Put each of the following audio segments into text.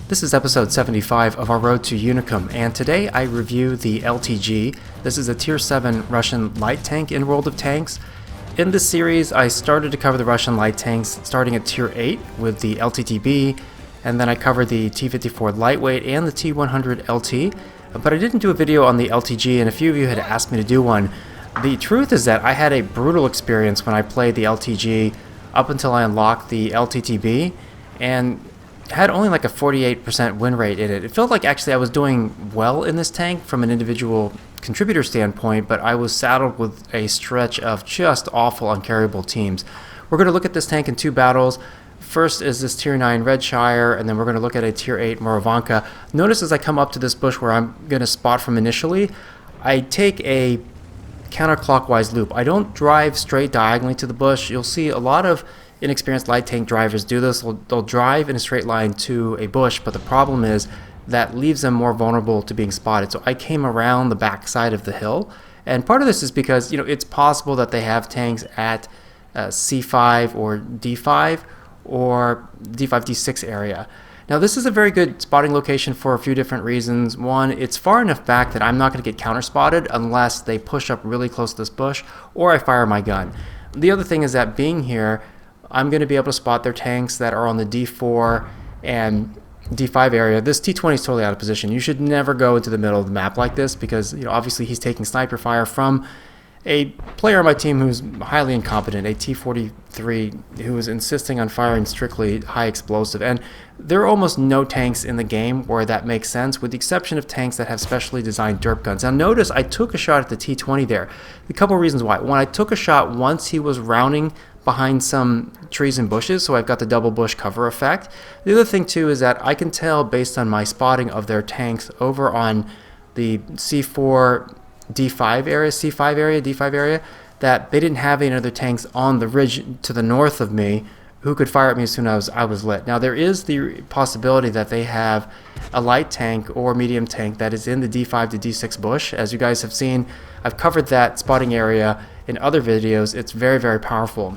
This is episode 75 of our road to Unicum, and today I review the LTG. This is a tier 7 Russian light tank in World of Tanks. In this series, I started to cover the Russian light tanks starting at tier 8 with the LTTB, and then I covered the T-54 lightweight and the T-100 LT, but I didn't do a video on the LTG, and a few of you had asked me to do one. The truth is that I had a brutal experience when I played the LTG up until I unlocked the LTTB, and had only like a 48% win rate in it. It felt like actually I was doing well in this tank from an individual contributor standpoint, but I was saddled with a stretch of just awful uncarryable teams. We're going to look at this tank in two battles. First is this tier 9 Redshire, and then we're going to look at a tier 8 Murovanka. Notice as I come up to this bush where I'm going to spot from initially, I take a counterclockwise loop. I don't drive straight diagonally to the bush. You'll see a lot of inexperienced light tank drivers do this. They'll drive in a straight line to a bush, but the problem is that leaves them more vulnerable to being spotted. So I came around the back side of the hill, and part of this is because it's possible that they have tanks at C5 or D5 or D5 D6 area. Now this is a very good spotting location for a few different reasons. One, it's far enough back that I'm not going to get counter spotted unless they push up really close to this bush or I fire my gun. The other thing is that being here, I'm going to be able to spot their tanks that are on the D4 and D5 area. This T20 is totally out of position. You should never go into the middle of the map like this because obviously he's taking sniper fire from a player on my team who's highly incompetent, a T43 who is insisting on firing strictly high explosive. And there are almost no tanks in the game where that makes sense, with the exception of tanks that have specially designed derp guns. Now notice I took a shot at the T20 there. A couple reasons why. When I took a shot once he was rounding behind some trees and bushes, so I've got the double bush cover effect. The other thing too is that I can tell based on my spotting of their tanks over on the C4 D5 area, C5 area, D5 area, that they didn't have any other tanks on the ridge to the north of me who could fire at me as soon as I was lit. Now there is the possibility that they have a light tank or medium tank that is in the D5 to D6 bush. As you guys have seen, I've covered that spotting area in other videos. It's very, very powerful.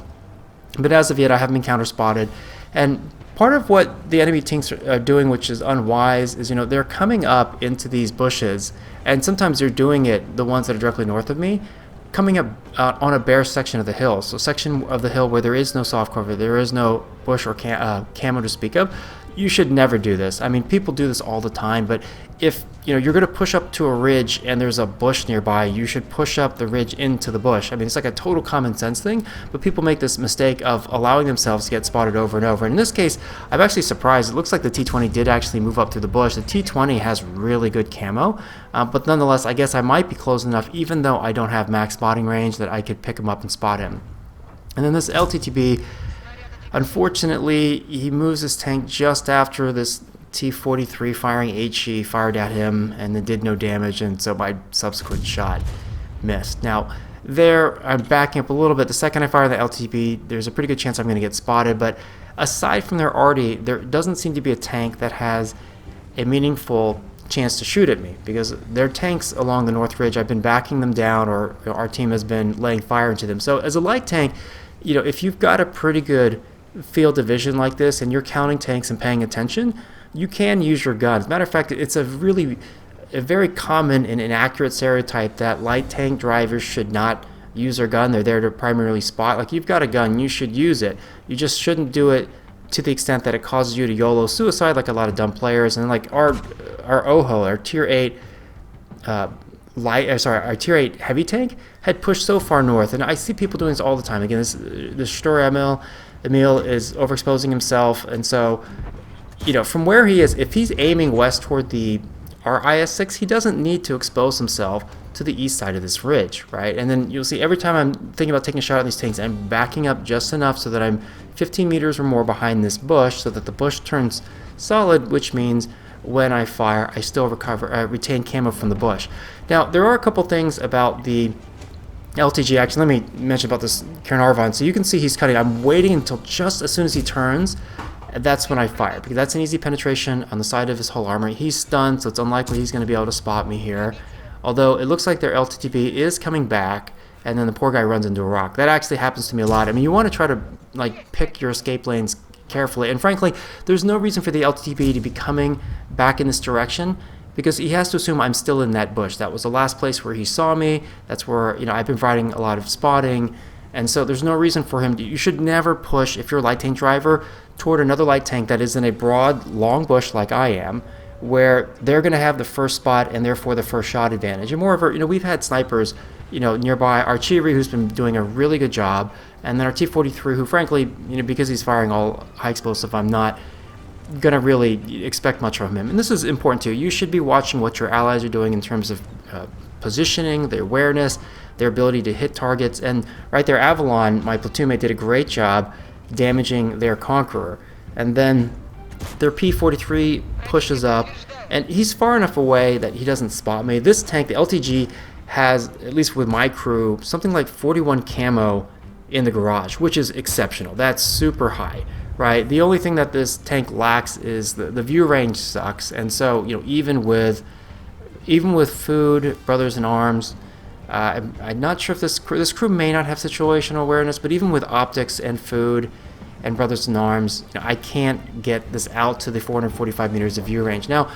But as of yet, I haven't been counter spotted. And part of what the enemy tanks are doing, which is unwise, is they're coming up into these bushes, and sometimes they're doing it, the ones that are directly north of me, coming up on a bare section of the hill. So section of the hill where there is no soft cover, there is no bush or camo to speak of. You should never do this. I mean, people do this all the time, but if you're going to push up to a ridge and there's a bush nearby, you should push up the ridge into the bush. I mean, it's like a total common sense thing, but people make this mistake of allowing themselves to get spotted over and over. And in this case, I'm actually surprised. It looks like the T20 did actually move up through the bush. The T20 has really good camo, but nonetheless, I guess I might be close enough, even though I don't have max spotting range, that I could pick him up and spot him. And then this LTTB, unfortunately, he moves his tank just after this T43 firing HE fired at him and then did no damage, and so my subsequent shot missed. Now there, I'm backing up a little bit. The second I fire the LTB, there's a pretty good chance I'm going to get spotted, but aside from their arty, there doesn't seem to be a tank that has a meaningful chance to shoot at me, because their tanks along the North Ridge, I've been backing them down, or our team has been laying fire into them. So as a light tank, if you've got a pretty good field of vision like this and you're counting tanks and paying attention, you can use your gun. As a matter of fact, it's a very common and inaccurate stereotype that light tank drivers should not use their gun. They're there to primarily spot. Like, you've got a gun, you should use it. You just shouldn't do it to the extent that it causes you to YOLO suicide like a lot of dumb players. And like our OHO, our tier 8 our tier 8 heavy tank had pushed so far north, and I see people doing this all the time. Again, this story Emil is overexposing himself, and so from where he is, if he's aiming west toward our IS-6, he doesn't need to expose himself to the east side of this ridge, right? And then you'll see every time I'm thinking about taking a shot at these tanks, I'm backing up just enough so that I'm 15 meters or more behind this bush, so that the bush turns solid, which means when I fire, I still retain camo from the bush. Now, there are a couple things about the LTG action. Let me mention about this Cairnarvon. So you can see he's cutting. I'm waiting until just as soon as he turns. That's when I fire, because that's an easy penetration on the side of his hull armor. He's stunned, so it's unlikely he's going to be able to spot me here. Although it looks like their LTTB is coming back, and then the poor guy runs into a rock. That actually happens to me a lot. I mean, you want to try to pick your escape lanes carefully. And frankly, there's no reason for the LTB to be coming back in this direction, because he has to assume I'm still in that bush. That was the last place where he saw me. That's where, I've been providing a lot of spotting. And so there's no reason for him to, you should never push, if you're a light tank driver, toward another light tank that is in a broad, long bush like I am, where they're going to have the first spot and therefore the first shot advantage. And moreover, we've had snipers, nearby. Artillery, who's been doing a really good job, and then our T-43, who frankly, because he's firing all high explosive, I'm not going to really expect much from him. And this is important too. You should be watching what your allies are doing in terms of positioning, their awareness, their ability to hit targets. And right there, Avalon, my platoon mate, did a great job damaging their Conqueror. And then their P-43 pushes up, and he's far enough away that he doesn't spot me. This tank, the LTG, has, at least with my crew, something like 41 camo in the garage, which is exceptional. That's super high, right? The only thing that this tank lacks is the view range sucks. And so, even with food, brothers in arms, I'm not sure if this crew may not have situational awareness, but even with optics and food and brothers in arms, I can't get this out to the 445 meters of view range. Now,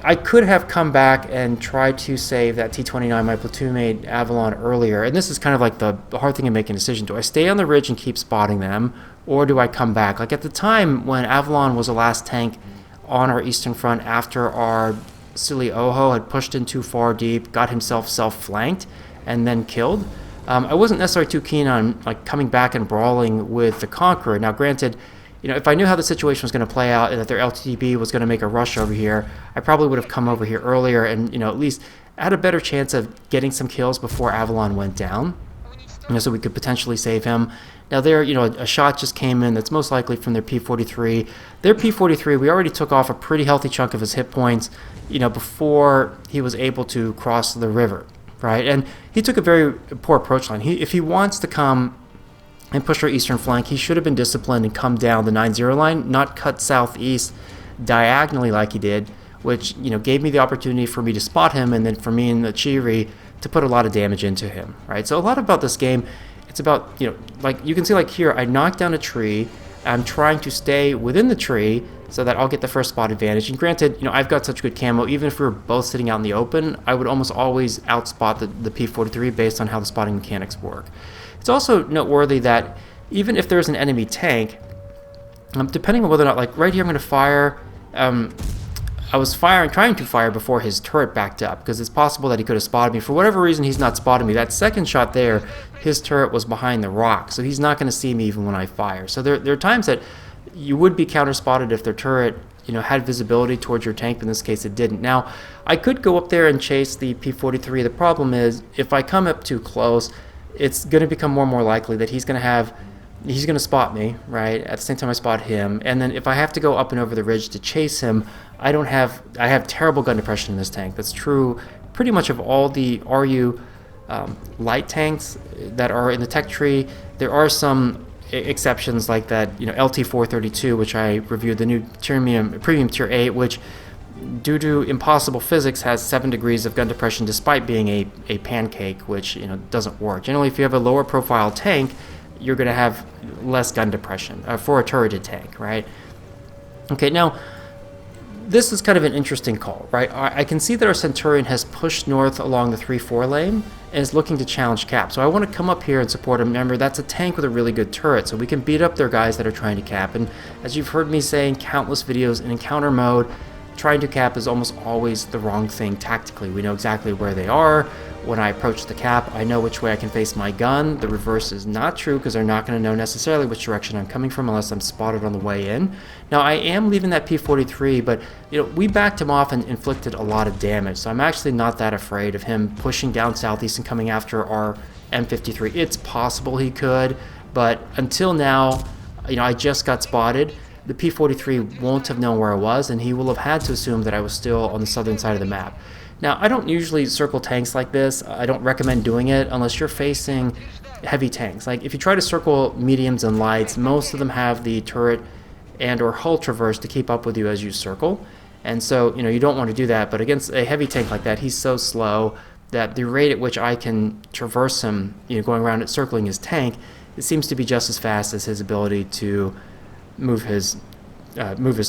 I could have come back and tried to save that T-29, my platoon mate Avalon, earlier, and this is kind of like the hard thing in making a decision. Do I stay on the ridge and keep spotting them, or do I come back? Like at the time when Avalon was the last tank on our eastern front after our silly Oho had pushed in too far deep, got himself self-flanked, and then killed, I wasn't necessarily too keen on coming back and brawling with the Conqueror. Now granted, if I knew how the situation was going to play out and that their LTB was going to make a rush over here, I probably would have come over here earlier and, at least had a better chance of getting some kills before Avalon went down, so we could potentially save him. Now there, a shot just came in that's most likely from their P-43. Their P-43, we already took off a pretty healthy chunk of his hit points, before he was able to cross the river, right? And he took a very poor approach line. If he wants to come and push our eastern flank, he should have been disciplined and come down the 9-0 line, not cut southeast diagonally like he did, which gave me the opportunity for me to spot him, and then for me and the Chiri to put a lot of damage into him, right? So a lot about this game, it's about, like you can see here, I knocked down a tree. I'm trying to stay within the tree so that I'll get the first spot advantage. And granted, I've got such good camo, even if we were both sitting out in the open, I would almost always outspot the P-43 based on how the spotting mechanics work. It's also noteworthy that even if there's an enemy tank, depending on whether or not, right here I'm going to fire, I was trying to fire before his turret backed up, because it's possible that he could have spotted me. For whatever reason, he's not spotted me. That second shot there, his turret was behind the rock, so he's not going to see me even when I fire. So there are times that you would be counter-spotted if their turret, had visibility towards your tank, but in this case it didn't. Now, I could go up there and chase the P-43. The problem is, if I come up too close, it's going to become more and more likely that he's going to spot me, right, at the same time I spot him. And then if I have to go up and over the ridge to chase him, I have terrible gun depression in this tank. That's true pretty much of all the RU light tanks that are in the tech tree. There are some exceptions like that, LT-432, which I reviewed, the new premium tier 8, which due to impossible physics has 7 degrees of gun depression despite being a pancake, which doesn't work. Generally, if you have a lower profile tank, you're going to have less gun depression for a turreted tank, right? Okay, now this is kind of an interesting call, right? I can see that our Centurion has pushed north along the 3-4 lane and is looking to challenge Cap. So I want to come up here and support him. Remember, that's a tank with a really good turret, so we can beat up their guys that are trying to cap. And as you've heard me say in countless videos, in encounter mode, trying to cap is almost always the wrong thing tactically. We know exactly where they are. When I approach the cap, I know which way I can face my gun. The reverse is not true, because they're not going to know necessarily which direction I'm coming from unless I'm spotted on the way in. Now, I am leaving that P-43, but we backed him off and inflicted a lot of damage, so I'm actually not that afraid of him pushing down southeast and coming after our M53. It's possible he could, but until now, I just got spotted. The P-43 won't have known where I was, and he will have had to assume that I was still on the southern side of the map. Now, I don't usually circle tanks like this. I don't recommend doing it unless you're facing heavy tanks. Like, if you try to circle mediums and lights, most of them have the turret and or hull traverse to keep up with you as you circle. And so, you don't want to do that. But against a heavy tank like that, he's so slow that the rate at which I can traverse him, going around it, circling his tank, it seems to be just as fast as his ability to move his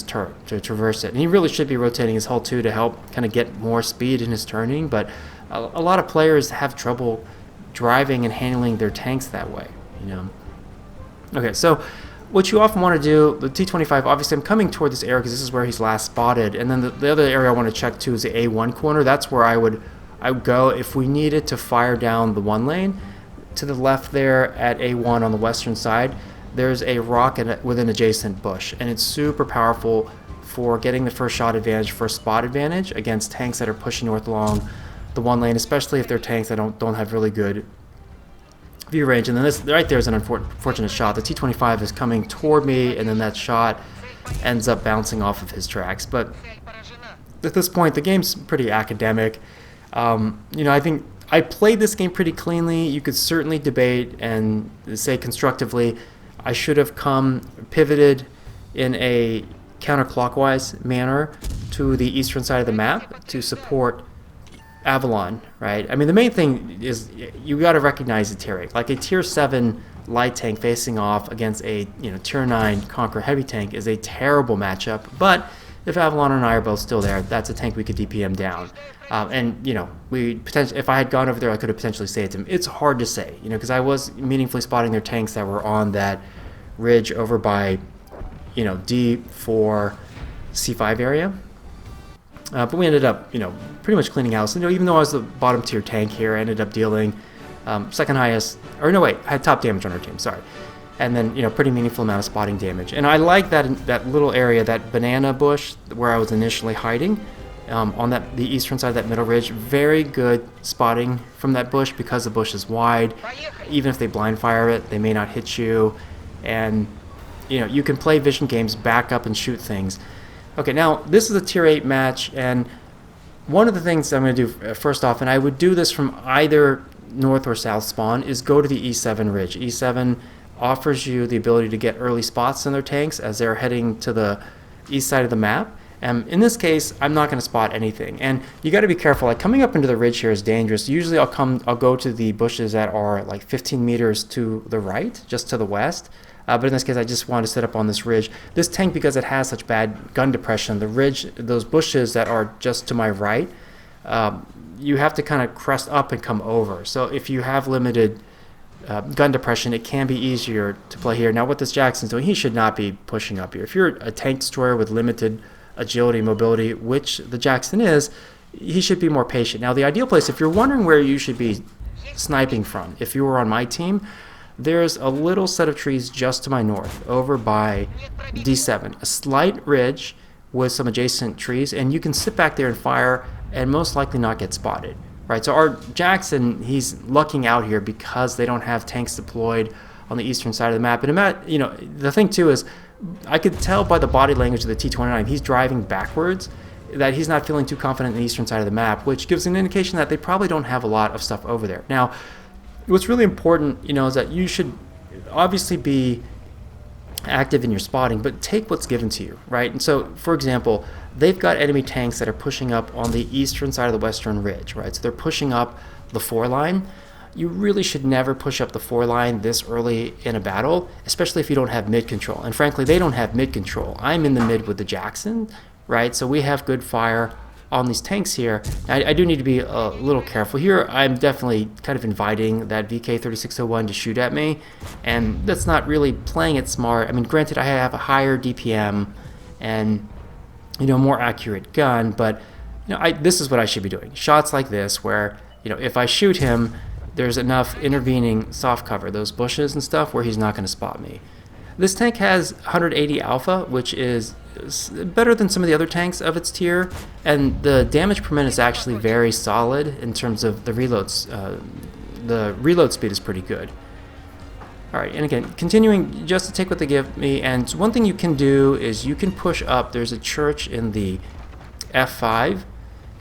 turret, to traverse it. And he really should be rotating his hull too to help kind of get more speed in his turning, but a lot of players have trouble driving and handling their tanks that way, you know. Okay, so what you often want to do, the T-25, obviously I'm coming toward this area because this is where he's last spotted, and then the other area I want to check too is the A1 corner. That's where I would go if we needed to fire down the one lane. To the left there at A1 on the western side, there's a rock with an adjacent bush, and it's super powerful for getting the first shot advantage, first spot advantage against tanks that are pushing north along the one lane, especially if they're tanks that don't have really good view range. And then this right there is an unfortunate shot. The T-25 is coming toward me, and then that shot ends up bouncing off of his tracks. But at this point, the game's pretty academic. You know, I think I played this game pretty cleanly. You could certainly debate and say constructively, I should have pivoted in a counterclockwise manner to the eastern side of the map to support Avalon, right? I mean, the main thing is you got to recognize the tier 8. Like a tier 7 light tank facing off against a tier 9 Conqueror heavy tank is a terrible matchup. But if Avalon and I are both still there, that's a tank we could DPM down. And if I had gone over there, I could have potentially saved him. It's hard to say, because I was meaningfully spotting their tanks that were on that ridge over by, D4, C5 area. But we ended up, pretty much cleaning house. Even though I was the bottom tier tank here, I ended up dealing second highest, or no wait, I had top damage on our team, sorry. And then, pretty meaningful amount of spotting damage. And I like that little area, that banana bush where I was initially hiding, on the eastern side of that middle ridge. Very good spotting from that bush because the bush is wide. Even if they blind fire it, they may not hit you. And, you can play vision games, back up and shoot things. Okay, now this is a tier 8 match, and one of the things I'm going to do first off, and I would do this from either north or south spawn, is go to the E7 ridge. E7 offers you the ability to get early spots in their tanks as they're heading to the east side of the map. And in this case, I'm not going to spot anything. And you got to be careful. Like, coming up into the ridge here is dangerous. Usually I'll go to the bushes that are like 15 meters to the right, just to the west. But in this case, I just want to sit up on this ridge. This tank, because it has such bad gun depression, the ridge, those bushes that are just to my right, you have to kind of crest up and come over. So if you have limited gun depression, it can be easier to play here. Now, what this Jackson's doing, he should not be pushing up here. If you're a tank destroyer with limited agility, mobility, which the Jackson is, he should be more patient. Now, the ideal place, if you're wondering where you should be sniping from, if you were on my team, there's a little set of trees just to my north, over by D7, a slight ridge with some adjacent trees, and you can sit back there and fire and most likely not get spotted, right? So our Jackson, he's lucking out here because they don't have tanks deployed on the eastern side of the map. And the thing too is, I could tell by the body language of the T-29, he's driving backwards, that he's not feeling too confident in the eastern side of the map, which gives an indication that they probably don't have a lot of stuff over there. Now, what's really important, is that you should obviously be active in your spotting, but take what's given to you, right? And so, for example, they've got enemy tanks that are pushing up on the eastern side of the western ridge, right? So they're pushing up the 4 line. You really should never push up the 4 line this early in a battle, especially if you don't have mid control. And frankly, they don't have mid control. I'm in the mid with the Jackson, right? So we have good fire on these tanks here. I do need to be a little careful here. I'm definitely kind of inviting that VK3601 to shoot at me, and that's not really playing it smart. I mean, granted, I have a higher DPM and more accurate gun, but this is what I should be doing. Shots like this where if I shoot him, there's enough intervening soft cover, those bushes and stuff, where he's not going to spot me. This tank has 180 alpha, which is better than some of the other tanks of its tier, and the damage per minute is actually very solid in terms of the reloads. The reload speed is pretty good. Alright, and again, continuing just to take what they give me, and one thing you can do is you can push up. There's a church in the F5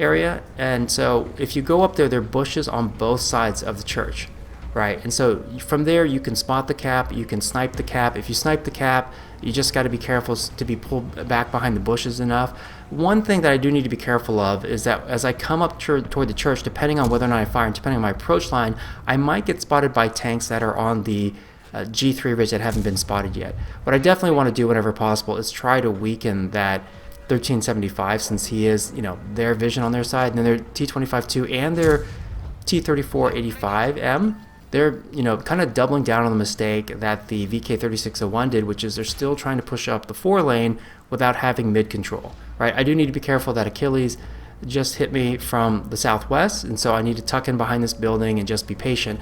area, and so if you go up there, there are bushes on both sides of the church. Right, and so from there you can spot the cap, you can snipe the cap. If you snipe the cap, you just got to be careful to be pulled back behind the bushes enough. One thing that I do need to be careful of is that as I come up toward the church, depending on whether or not I fire and depending on my approach line, I might get spotted by tanks that are on the G3 ridge that haven't been spotted yet. What I definitely want to do whenever possible is try to weaken that 1375, since he is, their vision on their side, and then their T25-2 and their T3485M. They're, kind of doubling down on the mistake that the VK3601 did, which is they're still trying to push up the 4 lane without having mid control, right? I do need to be careful that Achilles just hit me from the southwest, and so I need to tuck in behind this building and just be patient.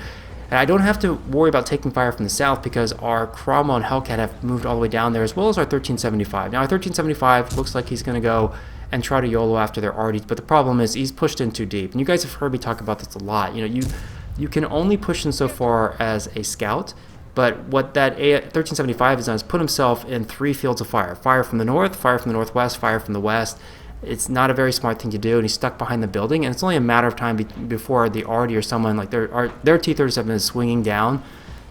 And I don't have to worry about taking fire from the south because our Cromwell and Hellcat have moved all the way down there, as well as our 1375. Now our 1375 looks like he's going to go and try to YOLO after their arties, but the problem is he's pushed in too deep. And you guys have heard me talk about this a lot. You can only push in so far as a scout, but what that 1375 has done is put himself in 3 fields of fire. Fire from the north, fire from the northwest, fire from the west. It's not a very smart thing to do, and he's stuck behind the building, and it's only a matter of time before the arty or someone like their T37 is swinging down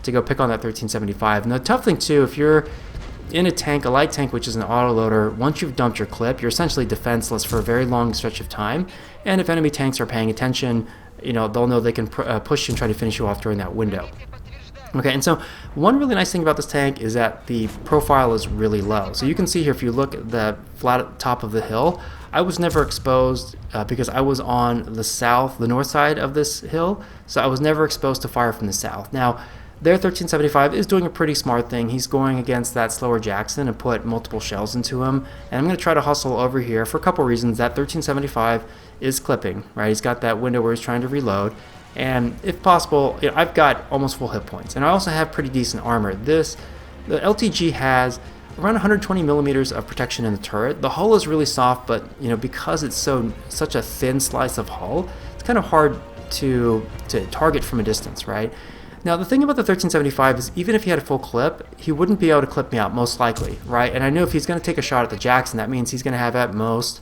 to go pick on that 1375. And the tough thing too, if you're in a tank, a light tank, which is an autoloader, once you've dumped your clip, you're essentially defenseless for a very long stretch of time. And if enemy tanks are paying attention, they'll know they can push you and try to finish you off during that window. Okay, and so one really nice thing about this tank is that the profile is really low. So you can see here, if you look at the flat top of the hill, I was never exposed because I was on the north side of this hill, so I was never exposed to fire from the south. Now, their 1375 is doing a pretty smart thing. He's going against that slower Jackson and put multiple shells into him. And I'm going to try to hustle over here for a couple reasons. That 1375 is clipping, right? He's got that window where he's trying to reload. And if possible, I've got almost full hit points. And I also have pretty decent armor. The LTG has around 120 millimeters of protection in the turret. The hull is really soft, but because it's such a thin slice of hull, it's kind of hard to target from a distance, right? Now, the thing about the 1375 is even if he had a full clip, he wouldn't be able to clip me out, most likely, right? And I know if he's going to take a shot at the Jackson, that means he's going to have at most,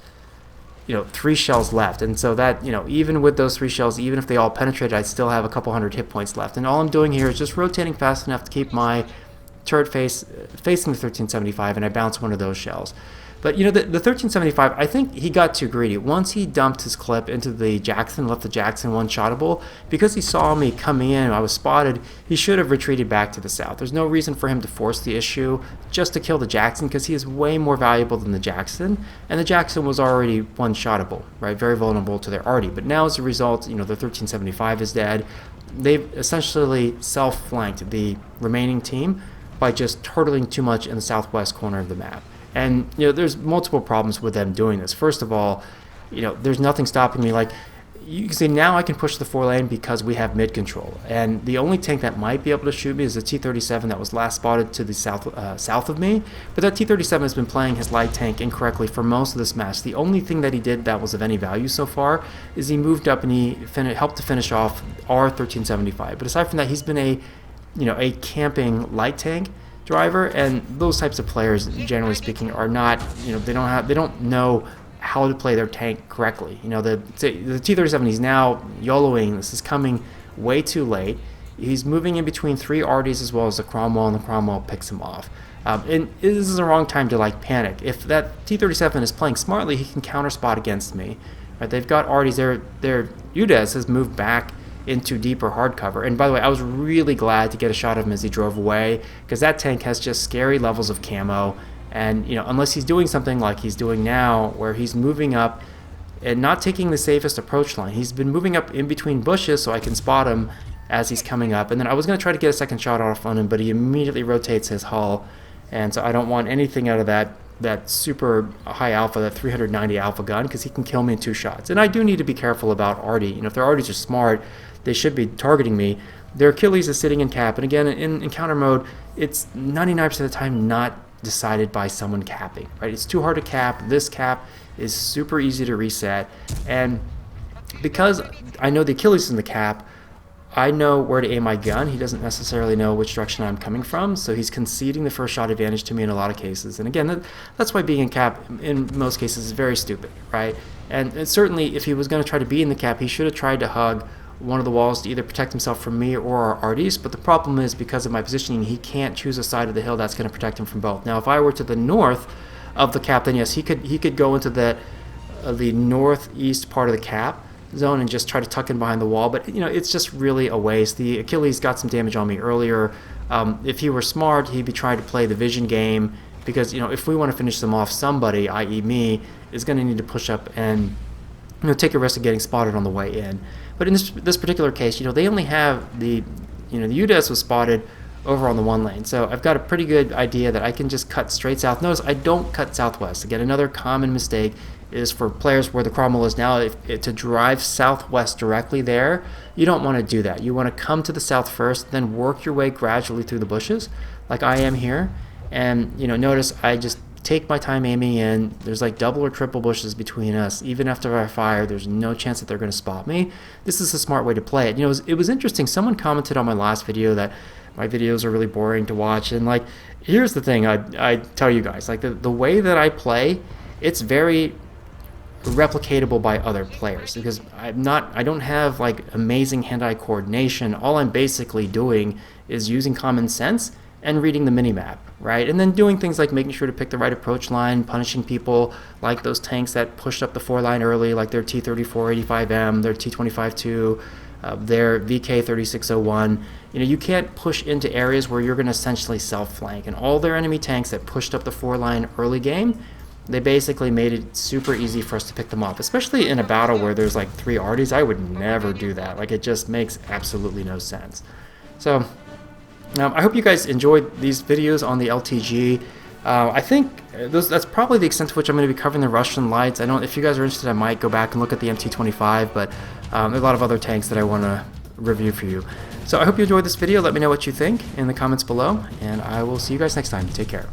3 shells left. And so that, even with those 3 shells, even if they all penetrated, I'd still have a couple hundred hit points left. And all I'm doing here is just rotating fast enough to keep my turret facing the 1375, and I bounce one of those shells. But the 1375, I think he got too greedy. Once he dumped his clip into the Jackson, left the Jackson one-shottable, because he saw me coming in, I was spotted, he should have retreated back to the south. There's no reason for him to force the issue just to kill the Jackson, because he is way more valuable than the Jackson, and the Jackson was already one-shottable, right? Very vulnerable to their arty. But now as a result, the 1375 is dead. They've essentially self-flanked the remaining team by just turtling too much in the southwest corner of the map. And there's multiple problems with them doing this. First of all, there's nothing stopping me. Like you can see now, I can push the 4 lane because we have mid control. And the only tank that might be able to shoot me is the T37 that was last spotted to the south of me. But that T37 has been playing his light tank incorrectly for most of this match. The only thing that he did that was of any value so far is he moved up and he helped to finish off our 1375. But aside from that, he's been a camping light tank driver, and those types of players, generally speaking, are not, they don't know how to play their tank correctly. The T37, he's now YOLOing. This is coming way too late. He's moving in between 3 arties as well as the Cromwell, and the Cromwell picks him off. And this is the wrong time to panic. If that T37 is playing smartly, he can counter spot against me. Right? They've got arties. Their UDES has moved back into deeper hard cover. And by the way, I was really glad to get a shot of him as he drove away, because that tank has just scary levels of camo. And unless he's doing something like he's doing now, where he's moving up and not taking the safest approach line, he's been moving up in between bushes so I can spot him as he's coming up. And then I was going to try to get a second shot off on him, but he immediately rotates his hull, and so I don't want anything out of that super high alpha, that 390 alpha gun, because he can kill me in 2 shots. And I do need to be careful about arty. If their arties are smart, they should be targeting me. Their Achilles is sitting in cap, and again, in encounter mode, it's 99% of the time not decided by someone capping, right? It's too hard to cap. This cap is super easy to reset, and because I know the Achilles is in the cap, I know where to aim my gun. He doesn't necessarily know which direction I'm coming from, so he's conceding the first shot advantage to me in a lot of cases. And again, that's why being in cap in most cases is very stupid, right? And certainly if he was going to try to be in the cap, he should have tried to hug one of the walls to either protect himself from me or our arties. But the problem is, because of my positioning, he can't choose a side of the hill that's going to protect him from both. Now, if I were to the north of the cap, then yes, he could go into the northeast part of the cap zone and just try to tuck in behind the wall, but it's just really a waste. The Achilles got some damage on me earlier. If he were smart, he'd be trying to play the vision game, because if we want to finish them off, somebody, i.e. me, is going to need to push up and take a risk of getting spotted on the way in. But in this particular case, they only have the UDES was spotted over on the 1 lane, so I've got a pretty good idea that I can just cut straight south. Notice I don't cut southwest. Again, another common mistake is for players where the cromwell is now, to drive southwest directly there. You don't want to do that. You want to come to the south first, then work your way gradually through the bushes, like I am here. And notice I just take my time aiming in. There's like double or triple bushes between us. Even after I fire, there's no chance that they're going to spot me. This is a smart way to play it. It was interesting. Someone commented on my last video that my videos are really boring to watch, and like, here's the thing I tell you guys, like the way that I play, it's very replicatable by other players, because I don't have like amazing hand-eye coordination. All I'm basically doing is using common sense and reading the minimap, right? And then doing things like making sure to pick the right approach line, punishing people like those tanks that pushed up the 4 line early, like their T-3485M, their T-25-2, their VK-3601. You can't push into areas where you're going to essentially self-flank. And all their enemy tanks that pushed up the 4 line early game, they basically made it super easy for us to pick them off, especially in a battle where there's like 3 arties. I would never do that. Like, it just makes absolutely no sense. So I hope you guys enjoyed these videos on the LTG. I think that's probably the extent to which I'm going to be covering the Russian lights. If you guys are interested, I might go back and look at the MT-25, but there are a lot of other tanks that I want to review for you. So I hope you enjoyed this video. Let me know what you think in the comments below, and I will see you guys next time. Take care.